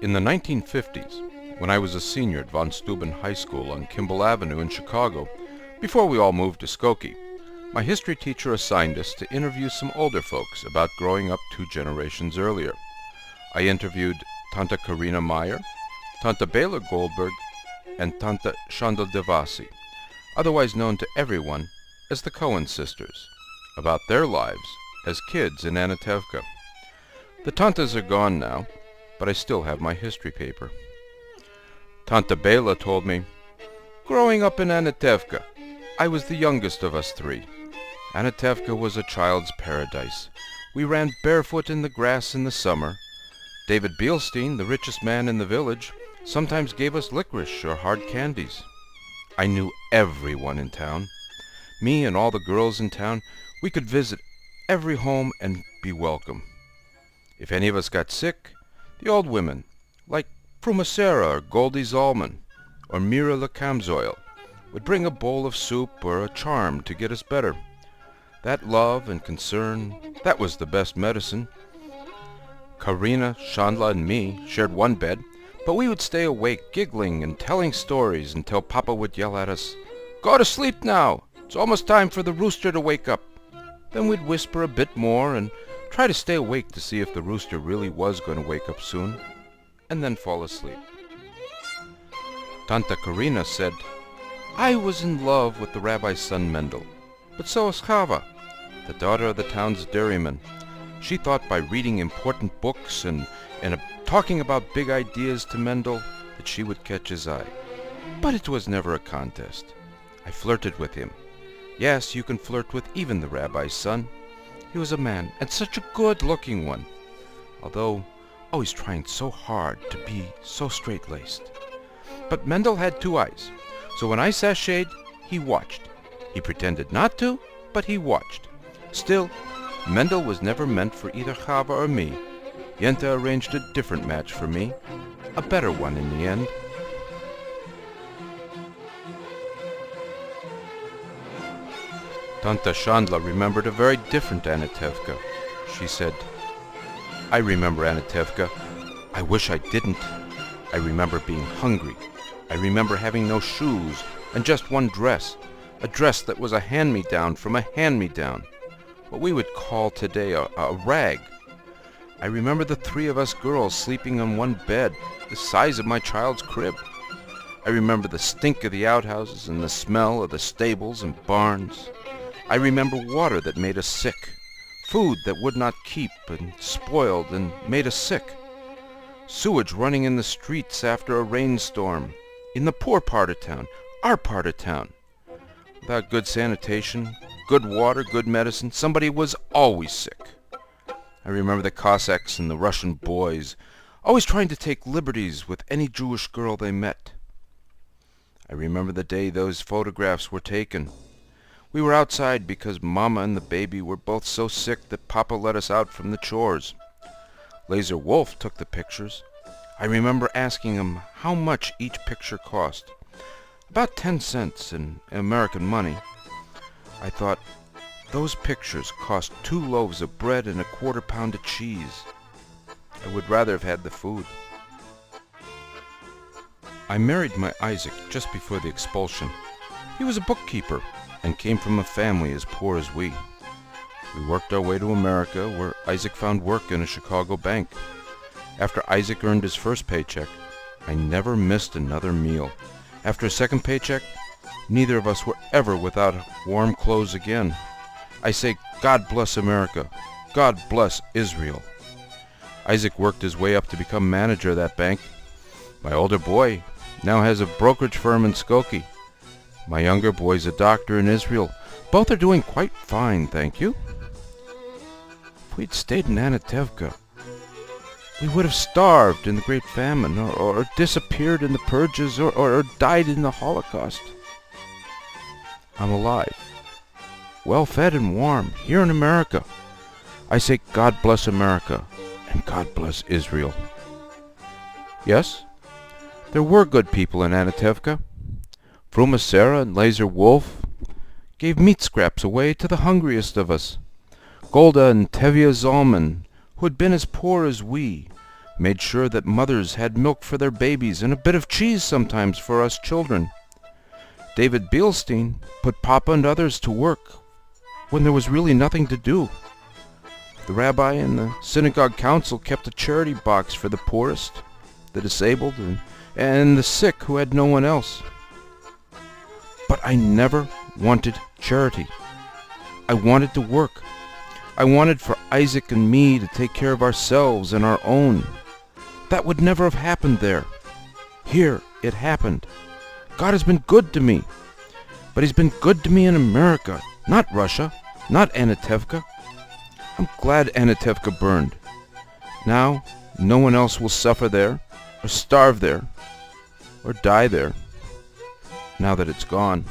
In the 1950s, when I was a senior at Von Steuben High School on Kimball Avenue in Chicago, before we all moved to Skokie, my history teacher assigned us to interview some older folks about growing up 2 generations earlier. I interviewed Tante Karina Meyer, Tante Bela Goldberg, and Tante Chandel Devasi, otherwise known to everyone as the Koen sisters, about their lives as kids in Anatevka. The tantes are gone now, but I still have my history paper. Tante Bela told me, "Growing up in Anatevka, I was the youngest of us 3. Anatevka was a child's paradise. We ran barefoot in the grass in the summer. David Bielstein, the richest man in the village, sometimes gave us licorice or hard candies. I knew everyone in town. Me and all the girls in town, we could visit every home and be welcome. If any of us got sick, the old women, like Frumasera or Goldie Zalman or Mira Lakamzoil, would bring a bowl of soup or a charm to get us better. That love and concern, that was the best medicine. Karina, Chandla, and me shared one bed, but we would stay awake giggling and telling stories until Papa would yell at us, 'Go to sleep now! It's almost time for the rooster to wake up.' Then we'd whisper a bit more and try to stay awake to see if the rooster really was going to wake up soon, and then fall asleep. Tante Karina said, 'I was in love with the rabbi's son Mendel, but so was Chava, the daughter of the town's dairyman. She thought by reading important books and talking about big ideas to Mendel that she would catch his eye. But it was never a contest. I flirted with him. Yes, you can flirt with even the rabbi's son. He was a man, and such a good-looking one, although always trying so hard to be so straight-laced. But Mendel had 2 eyes, so when I sashayed, he watched. He pretended not to, but he watched. Still, Mendel was never meant for either Chava or me. Yenta arranged a different match for me, a better one in the end. Tante Chandla remembered a very different Anatevka. She said, "I remember Anatevka. I wish I didn't. I remember being hungry. I remember having no shoes and just one dress, a dress that was a hand-me-down from a hand-me-down, what we would call today a rag. I remember the 3 of us girls sleeping on one bed, the size of my child's crib. I remember the stink of the outhouses and the smell of the stables and barns. I remember water that made us sick, food that would not keep and spoiled and made us sick, sewage running in the streets after a rainstorm, in the poor part of town, our part of town. Without good sanitation, good water, good medicine, somebody was always sick. I remember the Cossacks and the Russian boys, always trying to take liberties with any Jewish girl they met. I remember the day those photographs were taken. We were outside because Mama and the baby were both so sick that Papa let us out from the chores. Laser Wolf took the pictures. I remember asking him how much each picture cost. About 10 cents in American money. I thought, those pictures cost 2 loaves of bread and a 1/4 pound of cheese. I would rather have had the food. I married my Isaac just before the expulsion. He was a bookkeeper and came from a family as poor as we. We worked our way to America, where Isaac found work in a Chicago bank. After Isaac earned his first paycheck, I never missed another meal. After a second paycheck, neither of us were ever without warm clothes again. I say, God bless America. God bless Israel. Isaac worked his way up to become manager of that bank. My older boy now has a brokerage firm in Skokie. My younger boy's a doctor in Israel. Both are doing quite fine, thank you. If we'd stayed in Anatevka, we would have starved in the Great Famine, or disappeared in the purges, or died in the Holocaust. I'm alive, well-fed and warm, here in America. I say God bless America, and God bless Israel. Yes, there were good people in Anatevka. Frumasera and Laser Wolf gave meat scraps away to the hungriest of us. Golda and Tevya Zalman, who had been as poor as we, made sure that mothers had milk for their babies and a bit of cheese sometimes for us children. David Beilstein put Papa and others to work when there was really nothing to do. The rabbi and the synagogue council kept a charity box for the poorest, the disabled, and the sick who had no one else. But I never wanted charity. I wanted to work. I wanted for Isaac and me to take care of ourselves and our own. That would never have happened there. Here it happened. God has been good to me. But he's been good to me in America, not Russia, not Anatevka. I'm glad Anatevka burned. Now, no one else will suffer there, or starve there, or die there, now that it's gone.